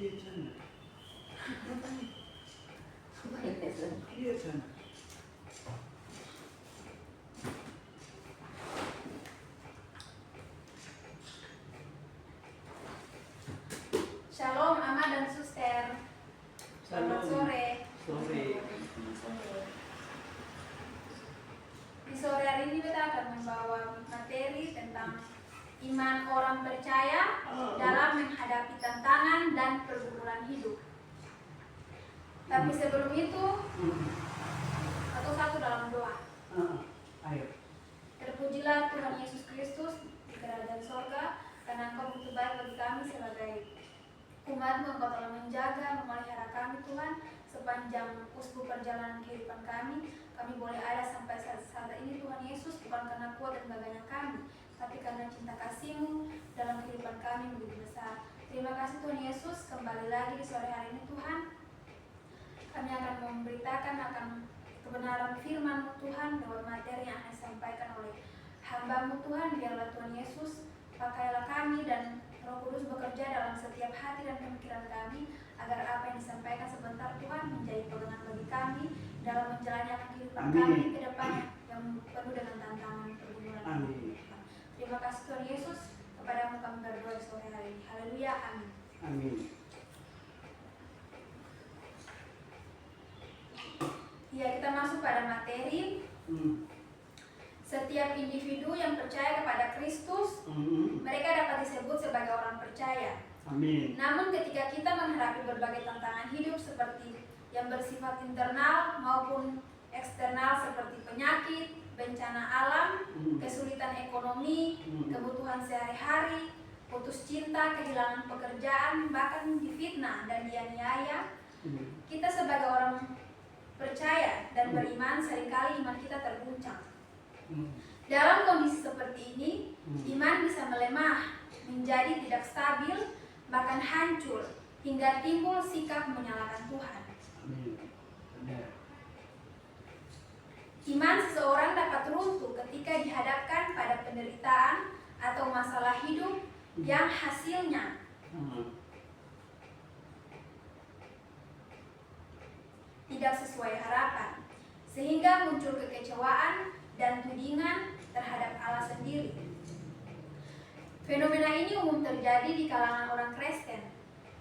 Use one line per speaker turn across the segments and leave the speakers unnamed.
Shalom Ama dan Suster. Selamat sore. Di sore hari ini kita akan membawa materi tentang iman orang percaya dalam menghadapi tantangan dan pergumulan hidup. Tapi sebelum itu, satu dalam doa.
Ayo.
Terpujilah Tuhan Yesus Kristus di kerajaan sorga, karena Engkau begitu baik bagi kami sebagai umat-Mu. Engkau telah menjaga, memelihara kami Tuhan sepanjang usbu perjalanan kehidupan kami. Kami boleh ada sampai saat ini Tuhan Yesus, bukan karena kuat dan gagahnya kami, tapi karena cinta kasih-Mu dalam kehidupan kami begitu besar. Terima kasih Tuhan Yesus, kembali lagi di sore hari ini Tuhan. Kami akan memberitakan akan kebenaran firman-Mu Tuhan lewat materi yang akan disampaikan oleh hamba-Mu Tuhan. Biarlah Tuhan Yesus, pakailah kami dan Roh Kudus bekerja dalam setiap hati dan pemikiran kami, agar apa yang disampaikan sebentar Tuhan menjadi pegangan bagi kami dalam menjalani kehidupan kami ke depan yang penuh dengan tantangan pergumulan.
Amin.
Terima kasih Tuhan Yesus, kepadamu kami berdoa di sore hari ini. Haleluya, amin.
Amin.
Ya, kita masuk pada materi. Setiap individu yang percaya kepada Kristus, mereka dapat disebut sebagai orang percaya.
Amin.
Namun ketika kita menghadapi berbagai tantangan hidup seperti yang bersifat internal maupun eksternal seperti penyakit, bencana alam, kesulitan ekonomi, kebutuhan sehari-hari, putus cinta, kehilangan pekerjaan, bahkan difitnah dan dianiaya, kita sebagai orang percaya dan beriman seringkali iman kita terguncang. Dalam kondisi seperti ini, iman bisa melemah, menjadi tidak stabil, bahkan hancur, hingga timbul sikap menyalahkan Tuhan. Iman seseorang dapat runtuh ketika dihadapkan pada penderitaan atau masalah hidup yang hasilnya tidak sesuai harapan, sehingga muncul kekecewaan dan tudingan terhadap Allah sendiri. Fenomena ini umum terjadi di kalangan orang Kristen,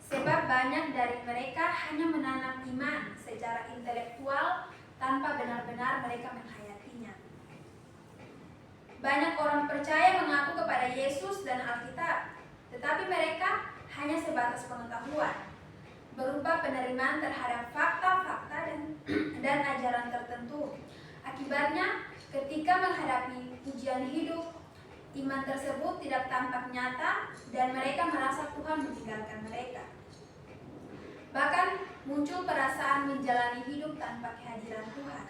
sebab banyak dari mereka hanya menanam iman secara intelektual tanpa benar-benar mereka menghayatinya. Banyak orang percaya mengaku kepada Yesus dan Alkitab, tetapi mereka hanya sebatas pengetahuan, berupa penerimaan terhadap fakta-fakta dan ajaran tertentu. Akibatnya, ketika menghadapi ujian hidup, iman tersebut tidak tampak nyata dan mereka merasa Tuhan meninggalkan mereka. Bahkan muncul perasaan menjalani hidup tanpa kehadiran Tuhan.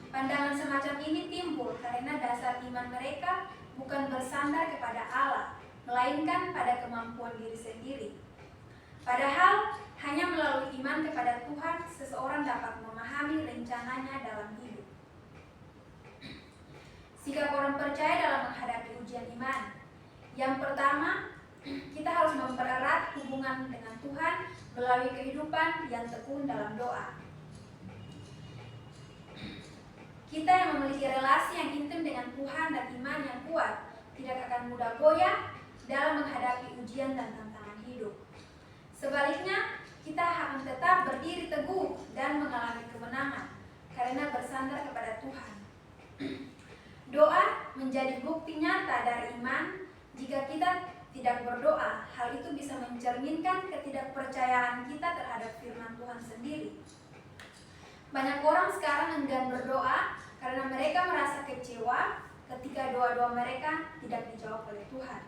Pandangan semacam ini timbul karena dasar iman mereka bukan bersandar kepada Allah, melainkan pada kemampuan diri sendiri. Padahal hanya melalui iman kepada Tuhan seseorang dapat memahami rencananya dalam hidup. Sikap orang percaya dalam menghadapi ujian iman. Yang pertama, kita harus mempererat hubungan dengan Tuhan melalui kehidupan yang tekun dalam doa. Kita yang memiliki relasi yang intim dengan Tuhan dan iman yang kuat tidak akan mudah goyah dalam menghadapi ujian dan tantangan hidup. Sebaliknya, kita akan tetap berdiri teguh dan mengalami kemenangan karena bersandar kepada Tuhan. Doa menjadi bukti nyata dari iman. Jika kita tidak berdoa, hal itu bisa mencerminkan ketidakpercayaan kita terhadap firman Tuhan sendiri. Banyak orang sekarang enggan berdoa karena mereka merasa kecewa ketika doa-doa mereka tidak dijawab oleh Tuhan.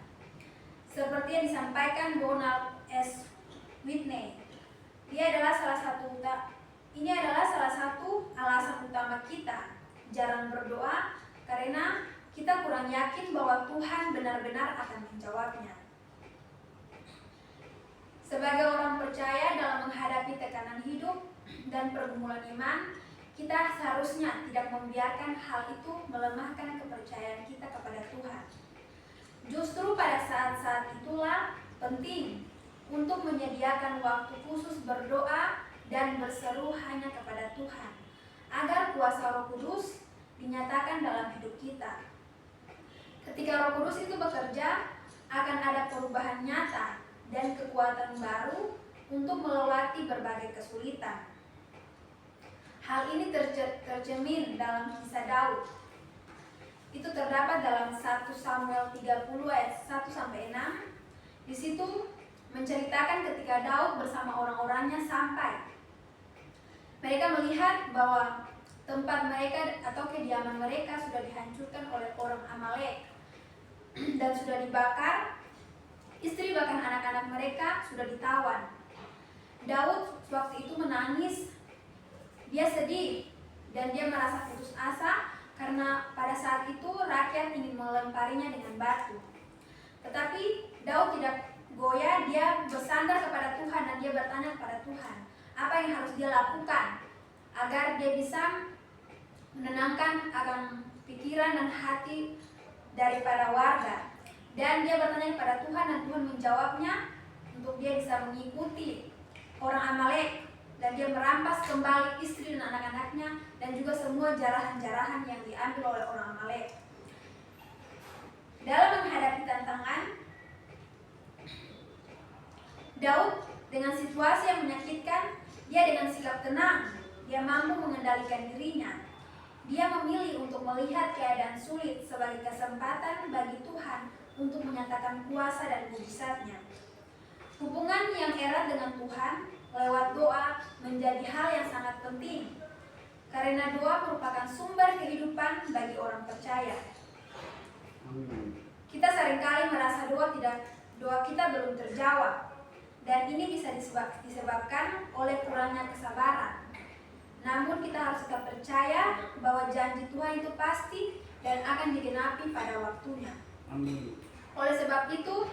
Seperti yang disampaikan Donald S. Whitney, ini adalah salah satu alasan utama kita jarang berdoa, karena kita kurang yakin bahwa Tuhan benar-benar akan menjawabnya. Sebagai orang percaya dalam menghadapi tekanan hidup dan pergumulan iman, kita seharusnya tidak membiarkan hal itu melemahkan kepercayaan kita kepada Tuhan. Justru pada saat-saat itulah penting untuk menyediakan waktu khusus berdoa dan berseru hanya kepada Tuhan, agar kuasa Roh Kudus dinyatakan dalam hidup kita. Ketika Roh Kudus itu bekerja, akan ada perubahan nyata dan kekuatan baru untuk melewati berbagai kesulitan. Hal ini tercermin dalam kisah Daud. Itu terdapat dalam 1 Samuel 30 ayat 1-6. Di situ menceritakan ketika Daud bersama orang-orangnya sampai. Mereka melihat bahwa tempat mereka atau kediaman mereka sudah dihancurkan oleh orang Amalek dan sudah dibakar. Istri bahkan anak-anak mereka sudah ditawan. Daud waktu itu menangis. Dia sedih dan dia merasa putus asa karena pada saat itu rakyat ingin melemparinya dengan batu. Tetapi Daud tidak goyah, dia bersandar kepada Tuhan dan dia bertanya kepada Tuhan apa yang harus dia lakukan agar dia bisa menenangkan akan pikiran dan hati daripada warga. Dan dia bertanya kepada Tuhan dan Tuhan menjawabnya untuk dia bisa mengikuti orang Amalek. Dan dia merampas kembali istri dan anak-anaknya dan juga semua jarahan-jarahan yang diambil oleh orang Amalek. Dalam menghadapi tantangan, Daud dengan situasi yang menyakitkan, dia dengan sikap tenang, dia mampu mengendalikan dirinya. Dia memilih untuk melihat keadaan sulit sebagai kesempatan bagi Tuhan untuk menyatakan kuasa dan mujizatnya. Hubungan yang erat dengan Tuhan lewat doa menjadi hal yang sangat penting, karena doa merupakan sumber kehidupan bagi orang percaya. Kita seringkali merasa doa kita belum terjawab, dan ini bisa disebabkan oleh kurangnya kesabaran. Namun kita harus tetap percaya bahwa janji Tuhan itu pasti dan akan digenapi pada waktunya.
Amin.
Oleh sebab itu,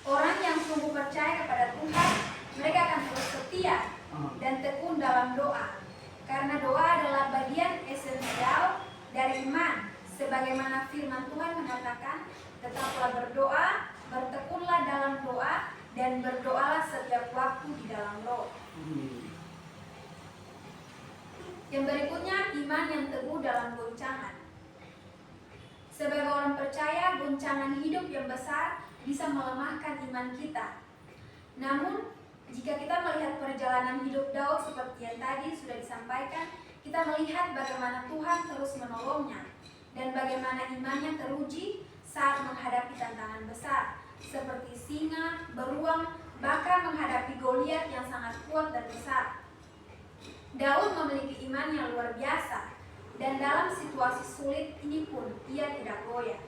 orang yang sungguh percaya kepada Tuhan, mereka akan terus setia dan tekun dalam doa. Karena doa adalah bagian esensial dari iman. Sebagaimana firman Tuhan mengatakan, tetaplah berdoa, bertekunlah dalam doa, dan berdoalah setiap waktu di dalam roh. Yang berikutnya, iman yang teguh dalam goncangan. Sebagai orang percaya, goncangan hidup yang besar bisa melemahkan iman kita. Namun, jika kita melihat perjalanan hidup Daud seperti yang tadi sudah disampaikan, kita melihat bagaimana Tuhan terus menolongnya dan bagaimana imannya teruji saat menghadapi tantangan besar seperti singa, beruang, bahkan menghadapi Goliat yang sangat kuat dan besar. Daud memiliki iman yang luar biasa, dan dalam situasi sulit ini pun ia tidak goyah.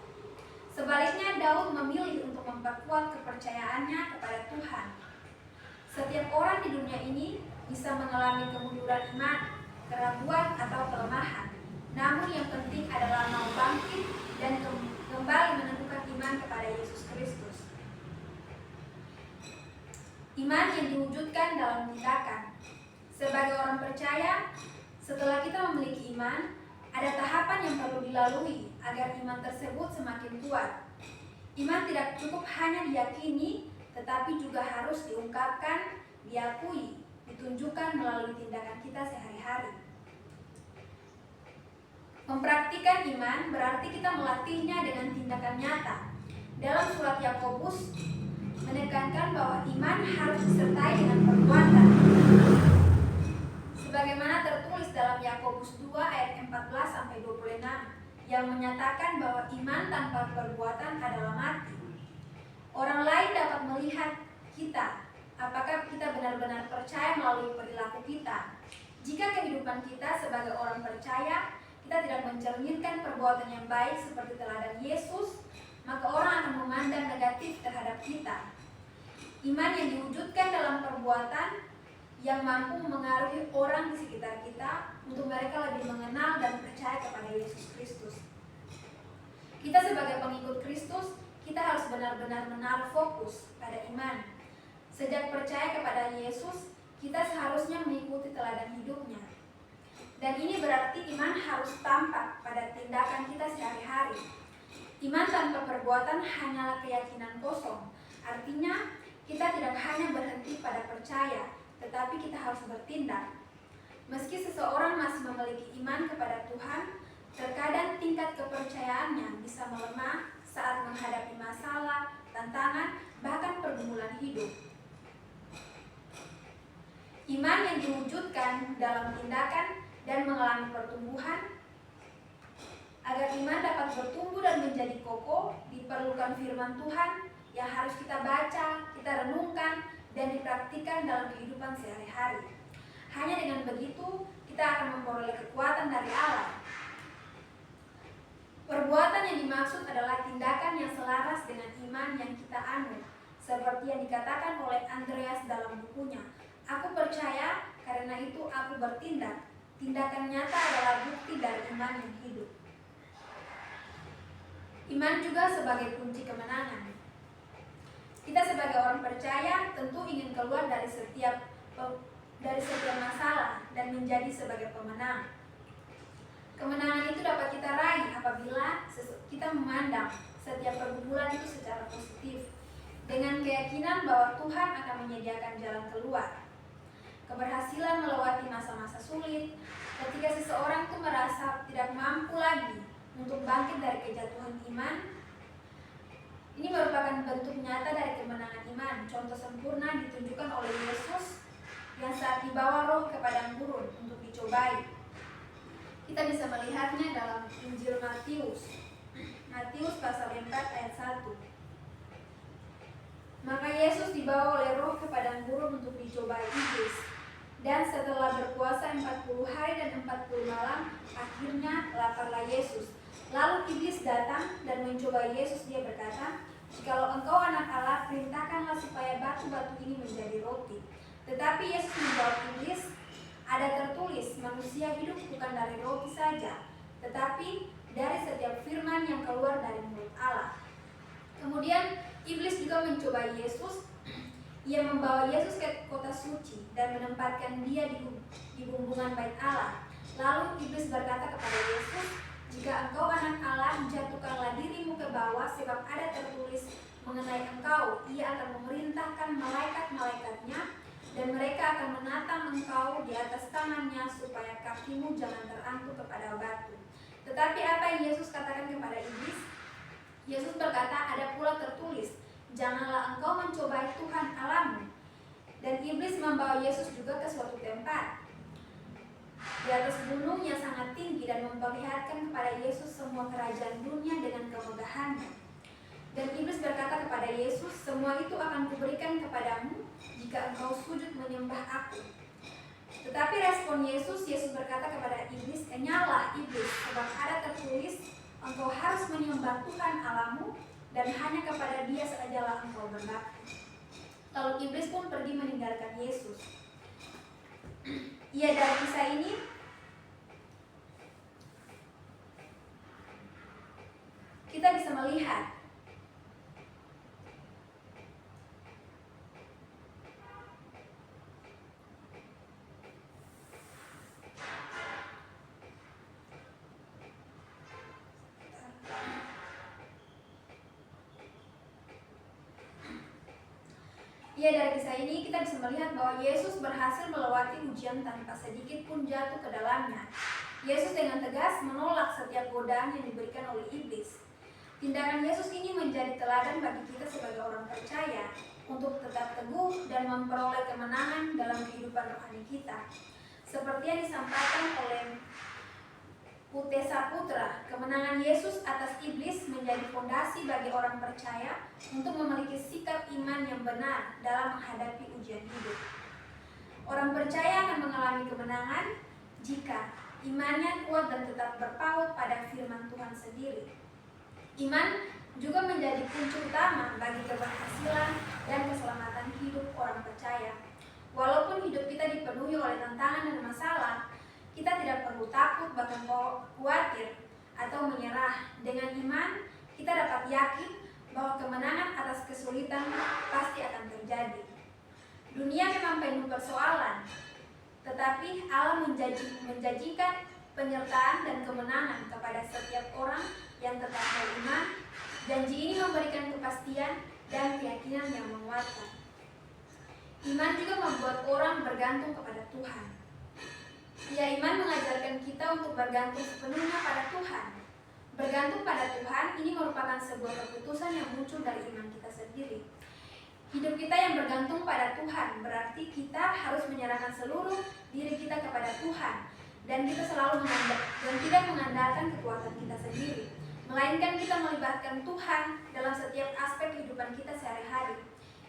Sebaliknya, Daud memilih untuk memperkuat kepercayaannya kepada Tuhan. Setiap orang di dunia ini bisa mengalami kemunduran iman, keraguan atau kelemahan. Namun yang penting adalah mau bangkit dan kembali menentukan iman kepada Yesus Kristus. Iman yang diwujudkan dalam tindakan. Sebagai orang percaya, setelah kita memiliki iman, ada tahapan yang perlu dilalui agar iman tersebut semakin kuat. Iman tidak cukup hanya diyakini, tetapi juga harus diungkapkan, diakui, ditunjukkan melalui tindakan kita sehari-hari. Mempraktikkan iman berarti kita melatihnya dengan tindakan nyata. Dalam surat Yakobus menekankan bahwa iman harus disertai dengan perbuatan. Sebagaimana tertulis dalam Yakobus 2 ayat 14-26 yang menyatakan bahwa iman tanpa perbuatan adalah mati. Orang lain dapat melihat kita, apakah kita benar-benar percaya melalui perilaku kita. Jika kehidupan kita sebagai orang percaya, kita tidak mencerminkan perbuatan yang baik seperti teladan Yesus, maka orang akan memandang negatif terhadap kita. Iman yang diwujudkan dalam perbuatan yang mampu mengaruhi orang di sekitar kita untuk mereka lebih mengenal dan percaya kepada Yesus Kristus. Kita sebagai pengikut Kristus, kita harus benar-benar menaruh fokus pada iman. Sejak percaya kepada Yesus, kita seharusnya mengikuti teladan hidupnya. Dan ini berarti iman harus tampak pada tindakan kita sehari-hari. Iman tanpa perbuatan hanyalah keyakinan kosong. Artinya, kita tidak hanya pada percaya, tetapi kita harus bertindak. Meski seseorang masih memiliki iman kepada Tuhan, terkadang tingkat kepercayaannya bisa melemah saat menghadapi masalah, tantangan, bahkan pergumulan hidup. Iman yang diwujudkan dalam tindakan dan mengalami pertumbuhan. Agar iman dapat bertumbuh dan menjadi kokoh, diperlukan firman Tuhan yang harus kita baca, kita renungkan, dan dipraktikkan dalam kehidupan sehari-hari. Hanya dengan begitu, kita akan memperoleh kekuatan dari Allah. Perbuatan yang dimaksud adalah tindakan yang selaras dengan iman yang kita anut, seperti yang dikatakan oleh Andreas dalam bukunya, "Aku percaya, karena itu aku bertindak." Tindakan nyata adalah bukti dari iman yang hidup. Iman juga sebagai kunci kemenangan. Kita sebagai orang percaya tentu ingin keluar dari setiap masalah dan menjadi sebagai pemenang. Kemenangan itu dapat kita raih apabila kita memandang setiap pergumulan itu secara positif, dengan keyakinan bahwa Tuhan akan menyediakan jalan keluar. Keberhasilan melewati masa-masa sulit, ketika seseorang itu merasa tidak mampu lagi untuk bangkit dari kejatuhan iman, ini merupakan bentuk nyata dari kemenangan iman. Contoh sempurna ditunjukkan oleh Yesus yang saat dibawa roh ke padang gurun untuk dicobai. Kita bisa melihatnya dalam Injil Matius pasal 4 ayat 1. Maka Yesus dibawa oleh roh ke padang gurun untuk dicobai iblis. Dan setelah berpuasa 40 hari dan 40 malam, akhirnya laparlah Yesus. Lalu iblis datang dan mencobai Yesus. Dia berkata, "Jikalau engkau anak Allah, perintahkanlah supaya batu-batu ini menjadi roti." Tetapi Yesus menjawab iblis, "Ada tertulis, manusia hidup bukan dari roti saja, tetapi dari setiap firman yang keluar dari mulut Allah." Kemudian iblis juga mencobai Yesus. Ia membawa Yesus ke kota suci dan menempatkan dia di bumbungan bait Allah. Lalu iblis berkata kepada Yesus, "Jika engkau anak Allah, jatuhkanlah dirimu ke bawah, sebab ada tertulis mengenai engkau, ia akan memerintahkan malaikat-malaikatnya, dan mereka akan menatang engkau di atas tangannya, supaya kakimu jangan terantuk kepada batu." Tetapi apa yang Yesus katakan kepada iblis? Yesus berkata, "Ada pula tertulis, janganlah engkau mencobai Tuhan Allahmu." Dan iblis membawa Yesus juga ke suatu tempat di atas gunung yang sangat tinggi dan memperlihatkan kepada Yesus semua kerajaan dunia dengan kemegahannya. Dan iblis berkata kepada Yesus, "Semua itu akan kuberikan kepadamu jika engkau sujud menyembah aku." Tetapi respon Yesus berkata kepada iblis, "Kenyalah iblis, sebab ada tertulis, engkau harus menyembah Tuhan Allahmu, dan hanya kepada Dia sajalah engkau berbakti." Lalu iblis pun pergi meninggalkan Yesus. Dari kisah ini kita bisa melihat dari kisah ini kita bisa melihat bahwa Yesus berhasil melewati ujian tanpa sedikit pun jatuh ke dalamnya. Yesus dengan tegas menolak setiap godaan yang diberikan oleh iblis. Tindakan Yesus ini menjadi teladan bagi kita sebagai orang percaya untuk tetap teguh dan memperoleh kemenangan dalam kehidupan rohani kita. Seperti yang disampaikan oleh Ute Saputra, kemenangan Yesus atas iblis menjadi fondasi bagi orang percaya untuk memiliki sikap iman yang benar dalam menghadapi ujian hidup. Orang percaya akan mengalami kemenangan jika imannya kuat dan tetap berpaut pada firman Tuhan sendiri. Iman juga menjadi kunci utama bagi keberhasilan dan keselamatan hidup orang percaya. Walaupun hidup kita dipenuhi oleh tantangan dan masalah, kita tidak perlu takut, bahkan khawatir atau menyerah. Dengan iman, kita dapat yakin bahwa kemenangan atas kesulitan pasti akan terjadi. Dunia memang penuh persoalan, tetapi Allah menjanjikan penyertaan dan kemenangan kepada setiap orang yang tetap beriman. Janji ini memberikan kepastian dan keyakinan yang menguatkan. Iman juga membuat orang bergantung kepada Tuhan. Ya, iman mengajarkan kita untuk bergantung sepenuhnya pada Tuhan. Bergantung pada Tuhan ini merupakan sebuah keputusan yang muncul dari iman kita sendiri. Hidup kita yang bergantung pada Tuhan berarti kita harus menyerahkan seluruh diri kita kepada Tuhan, dan kita selalu tidak mengandalkan kekuatan kita sendiri, melainkan kita melibatkan Tuhan dalam setiap aspek kehidupan kita sehari-hari.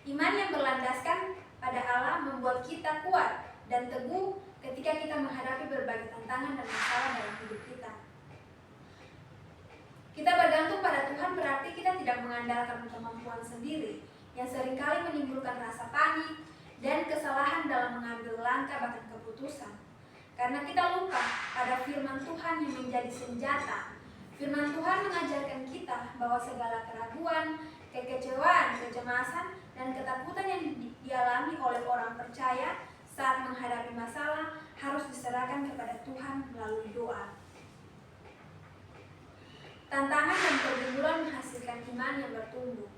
Iman yang berlandaskan pada Allah membuat kita kuat dan teguh ketika kita menghadapi berbagai tantangan dan masalah dalam hidup kita. Kita bergantung pada Tuhan berarti kita tidak mengandalkan kemampuan sendiri yang seringkali menimbulkan rasa panik dan kesalahan dalam mengambil langkah bahkan keputusan. Karena kita lupa pada firman Tuhan yang menjadi senjata. Firman Tuhan mengajarkan kita bahwa segala keraguan, kekecewaan, kecemasan, dan ketakutan yang dialami oleh orang percaya saat menghadapi masalah harus diserahkan kepada Tuhan melalui doa. Tantangan dan pergumulan menghasilkan iman yang bertumbuh.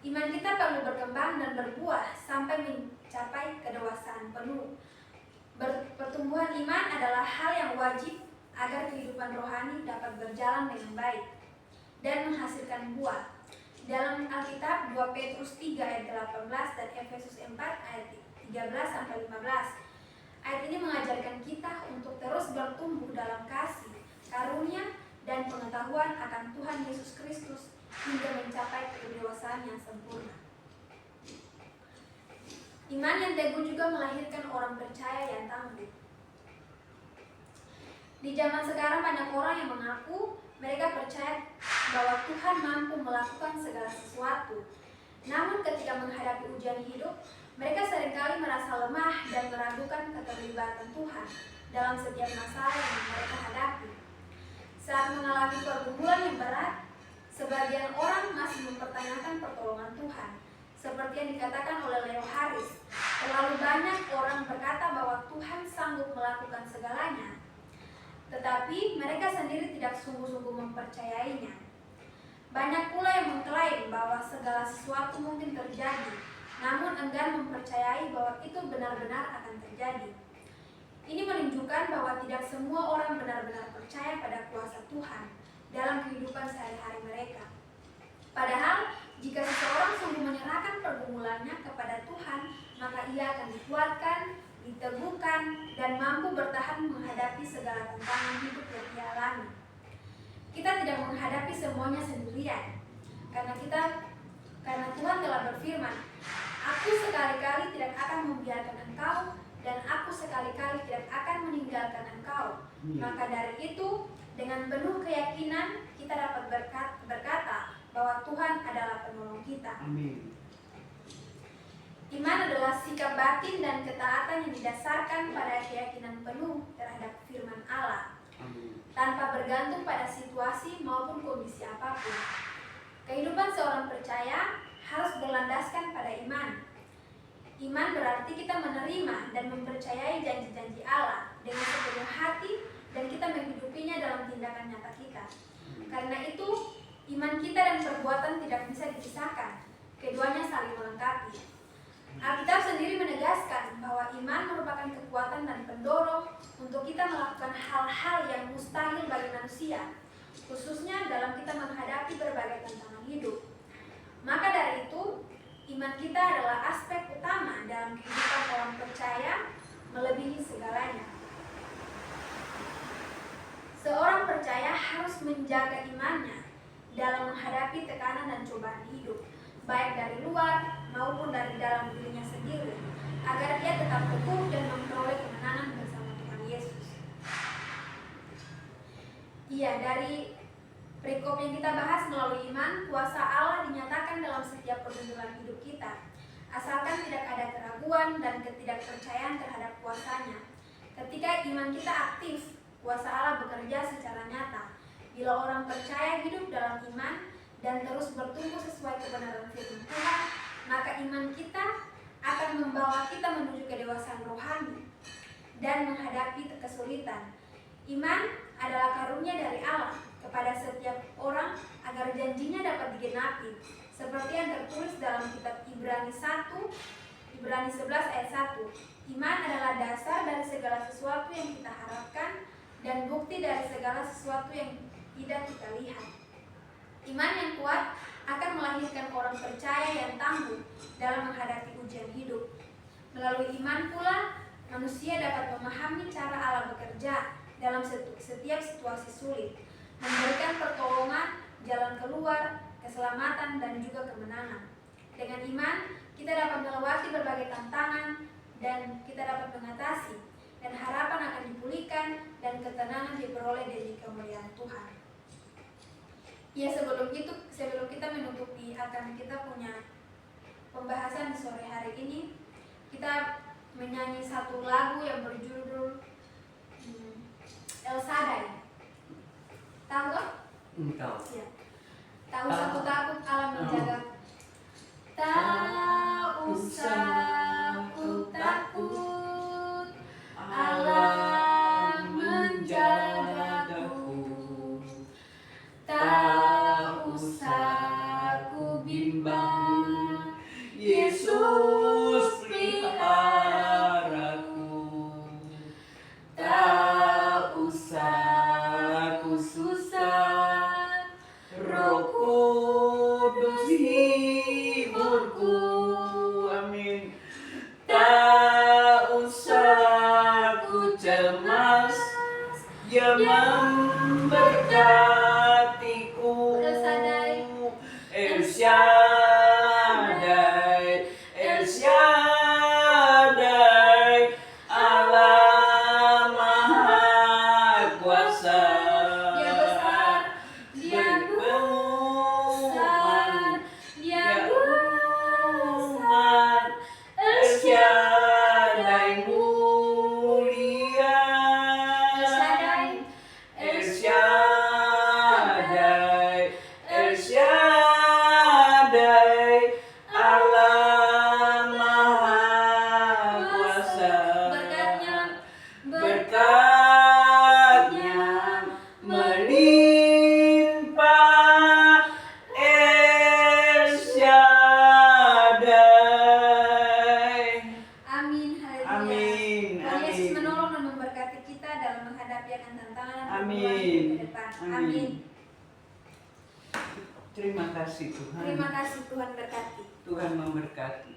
Iman kita perlu berkembang dan berbuah sampai mencapai kedewasaan penuh. Pertumbuhan iman adalah hal yang wajib agar kehidupan rohani dapat berjalan dengan baik dan menghasilkan buah. Dalam Alkitab 2 Petrus 3 ayat 18 dan Efesus 4 ayat 13-15. Ayat ini mengajarkan kita untuk terus bertumbuh dalam kasih, karunia, dan pengetahuan akan Tuhan Yesus Kristus hingga mencapai kedewasaan yang sempurna. Iman yang teguh juga melahirkan orang percaya yang tangguh. Di zaman sekarang banyak orang yang mengaku mereka percaya bahwa Tuhan mampu melakukan segala sesuatu. Namun ketika menghadapi ujian hidup, mereka seringkali merasa lemah dan meragukan keterlibatan Tuhan dalam setiap masalah yang mereka hadapi. Saat mengalami pergumulan yang berat, sebagian orang masih mempertanyakan pertolongan Tuhan. Seperti yang dikatakan oleh Leo Harris, terlalu banyak orang berkata bahwa Tuhan sanggup melakukan segalanya, tetapi mereka sendiri tidak sungguh-sungguh mempercayainya. Banyak pula yang mengklaim bahwa segala sesuatu mungkin terjadi, namun enggan mempercayai bahwa itu benar-benar akan terjadi. Ini menunjukkan bahwa tidak semua orang benar-benar percaya pada kuasa Tuhan dalam kehidupan sehari-hari mereka. Padahal, jika seseorang sungguh menyerahkan pergumulannya kepada Tuhan, maka ia akan dikuatkan, diteguhkan, dan mampu bertahan menghadapi segala tantangan hidup yang ia alami. Kita tidak menghadapi semuanya sendirian, karena Tuhan telah berfirman, "Aku sekali-kali tidak akan membiarkan engkau, dan aku sekali-kali tidak akan meninggalkan engkau." Maka dari itu, dengan penuh keyakinan kita dapat berkata bahwa Tuhan adalah penolong kita.
Amin.
Iman adalah sikap batin dan ketaatan yang didasarkan pada keyakinan penuh terhadap firman Allah, tanpa bergantung pada situasi maupun kondisi apapun. Kehidupan seorang percaya harus berlandaskan pada iman. Iman berarti kita menerima dan mempercayai janji-janji Allah dengan sepenuh hati dan kita menghidupinya dalam tindakan nyata kita. Karena itu, iman kita dan perbuatan tidak bisa dipisahkan. Keduanya saling melengkapi. Alkitab sendiri menegaskan bahwa iman merupakan kekuatan dan pendorong untuk kita melakukan hal-hal yang mustahil bagi manusia, khususnya dalam kita menghadapi berbagai tantangan hidup. Maka dari itu, iman kita adalah aspek utama dalam kehidupan orang percaya melebihi segalanya. Seorang percaya harus menjaga imannya dalam menghadapi tekanan dan cobaan hidup, baik dari luar maupun dari dalam dirinya sendiri, agar ia tetap teguh dan memperoleh kemenangan bersama Tuhan Yesus. Iya, dari perikop yang kita bahas melalui iman, kuasa Allah dinyatakan dalam setiap pergumulan hidup kita, asalkan tidak ada keraguan dan ketidakpercayaan terhadap kuasanya. Ketika iman kita aktif, kuasa Allah bekerja secara nyata. Bila orang percaya hidup dalam iman dan terus bertumbuh sesuai kebenaran firman Tuhan, maka iman kita akan membawa kita menuju kedewasaan rohani dan menghadapi kesulitan. Iman adalah karunia dari Allah kepada setiap orang agar janjinya dapat digenapi, seperti yang tertulis dalam kitab Ibrani Ibrani 11 ayat 1. Iman adalah dasar dari segala sesuatu yang kita harapkan dan bukti dari segala sesuatu yang tidak kita lihat. Iman yang kuat akan melahirkan orang percaya yang tangguh dalam menghadapi ujian hidup. Melalui iman pula, manusia dapat memahami cara Allah bekerja dalam setiap situasi sulit, memberikan pertolongan, jalan keluar, keselamatan, dan juga kemenangan. Dengan iman, kita dapat melewati berbagai tantangan dan kita dapat mengatasi, dan harapan akan dipulihkan dan ketenangan diperoleh dari kemuliaan Tuhan. Ya, sebelum kita menutupi akan kita punya pembahasan di sore hari ini, kita menyanyi satu lagu yang berjudul El Shaddai. Tahu gak?
Tahu.
Ya. Tahu satu takut Allah menjaga. Tak usah ku takut, Allah menjagaku. Tak usah ku bimbang, Yesus peliharaku. Tak usah ku susah, Roh Kudus hiburku.
Amin.
Tak usah ku cemas,
Dia memberkatiku.
El Shaddai,
El Shaddai, El Shaddai, Allah Maha Kuasa.
Dia besar, Dia besar, Dia besar.
El Shaddai mulia.
El Shaddai,
El Shaddai, El Shaddai, Allah Maha Kuasa. Berkatnya melimpah. El Shaddai.
Amin, haleluya.
Amin,
Tuhan Yesus
amin.
menolong dan memberkati kita dalam menghadapi akan tantangan dan
Amin.
pergumulan ke depan.
Amin.
Amin.
Terima kasih Tuhan.
Terima kasih, Tuhan berkati.
Tuhan memberkati.